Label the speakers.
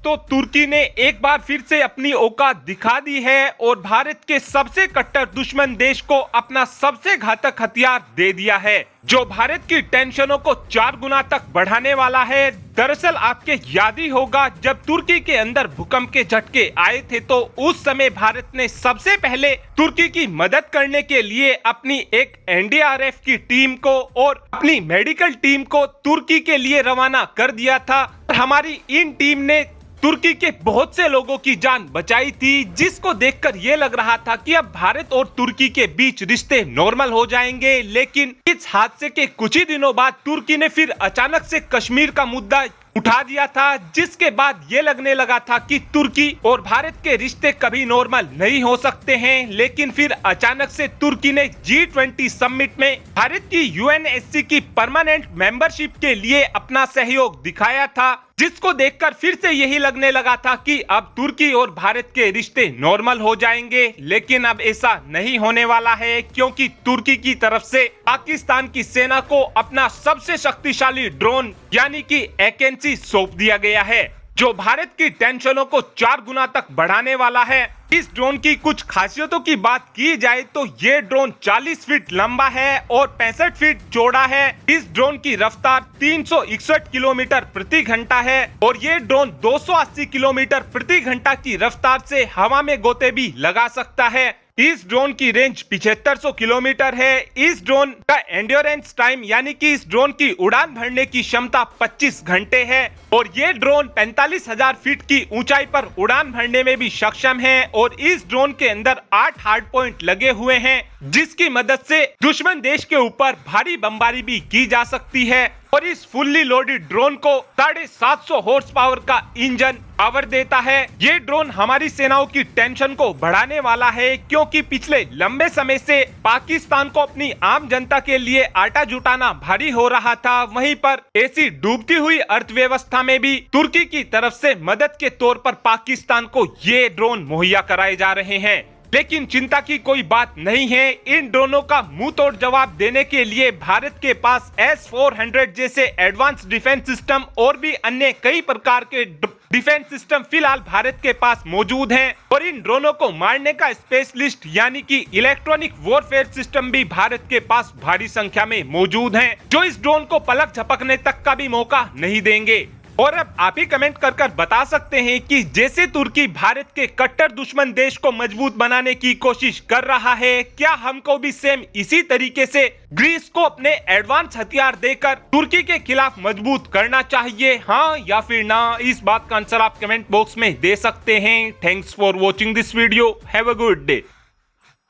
Speaker 1: तो तुर्की ने एक बार फिर से अपनी औकात दिखा दी है और भारत के सबसे कट्टर दुश्मन देश को अपना सबसे घातक हथियार दे दिया है, जो भारत की टेंशनों को 4 गुना तक बढ़ाने वाला है। दरअसल आपके याद ही होगा, जब तुर्की के अंदर भूकंप के झटके आए थे तो उस समय भारत ने सबसे पहले तुर्की की मदद करने के लिए अपनी एक एनडीआरएफ की टीम को और अपनी मेडिकल टीम को तुर्की के लिए रवाना कर दिया था। हमारी इन टीम ने तुर्की के बहुत से लोगों की जान बचाई थी, जिसको देखकर ये लग रहा था कि अब भारत और तुर्की के बीच रिश्ते नॉर्मल हो जाएंगे। लेकिन इस हादसे के कुछ ही दिनों बाद तुर्की ने फिर अचानक से कश्मीर का मुद्दा उठा दिया था, जिसके बाद ये लगने लगा था कि तुर्की और भारत के रिश्ते कभी नॉर्मल नहीं हो सकते हैं। लेकिन फिर अचानक से तुर्की ने G20 समिट में भारत की यूएनएससी की परमानेंट मेंबरशिप के लिए अपना सहयोग दिखाया था, जिसको देखकर फिर से यही लगने लगा था कि अब तुर्की और भारत के रिश्ते नॉर्मल हो जाएंगे। लेकिन अब ऐसा नहीं होने वाला है, क्योंकि तुर्की की तरफ से पाकिस्तान की सेना को अपना सबसे शक्तिशाली ड्रोन यानी कि AKC सौंप दिया गया है, जो भारत की टेंशनों को 4 गुना तक बढ़ाने वाला है। इस ड्रोन की कुछ खासियतों की बात की जाए तो ये ड्रोन 40 फीट लंबा है और 65 फीट चौड़ा है। इस ड्रोन की रफ्तार 361 किलोमीटर प्रति घंटा है और ये ड्रोन 280 किलोमीटर प्रति घंटा की रफ्तार से हवा में गोते भी लगा सकता है। इस ड्रोन की रेंज 7500 किलोमीटर है। इस ड्रोन का एंड्योरेंस टाइम यानी कि इस ड्रोन की उड़ान भरने की क्षमता 25 घंटे है और ये ड्रोन 45,000 फीट की ऊंचाई पर उड़ान भरने में भी सक्षम है। और इस ड्रोन के अंदर 8 हार्ड पॉइंट लगे हुए हैं, जिसकी मदद से दुश्मन देश के ऊपर भारी बमबारी भी की जा सकती है। और इस फुल्ली लोडेड ड्रोन को 750 हॉर्स पावर का इंजन पावर देता है। ये ड्रोन हमारी सेनाओं की टेंशन को बढ़ाने वाला है, क्योंकि पिछले लंबे समय से पाकिस्तान को अपनी आम जनता के लिए आटा जुटाना भारी हो रहा था। वहीं पर ऐसी डूबती हुई अर्थव्यवस्था में भी तुर्की की तरफ से मदद के तौर पर पाकिस्तान को ये ड्रोन मुहैया कराए जा रहे हैं। लेकिन चिंता की कोई बात नहीं है, इन ड्रोनों का मुंह तोड़ जवाब देने के लिए भारत के पास S-400 जैसे एडवांस डिफेंस सिस्टम और भी अन्य कई प्रकार के डिफेंस सिस्टम फिलहाल भारत के पास मौजूद हैं। और इन ड्रोनों को मारने का स्पेशलिस्ट यानी कि इलेक्ट्रॉनिक वॉरफेयर सिस्टम भी भारत के पास भारी संख्या में मौजूद हैं, जो इस ड्रोन को पलक झपकने तक का भी मौका नहीं देंगे। और अब आप ही कमेंट कर बता सकते हैं कि जैसे तुर्की भारत के कट्टर दुश्मन देश को मजबूत बनाने की कोशिश कर रहा है, क्या हमको भी सेम इसी तरीके से ग्रीस को अपने एडवांस हथियार देकर तुर्की के खिलाफ मजबूत करना चाहिए, हाँ या फिर ना? इस बात का आंसर आप कमेंट बॉक्स में दे सकते हैं। Thanks for watching this video. Have a good day.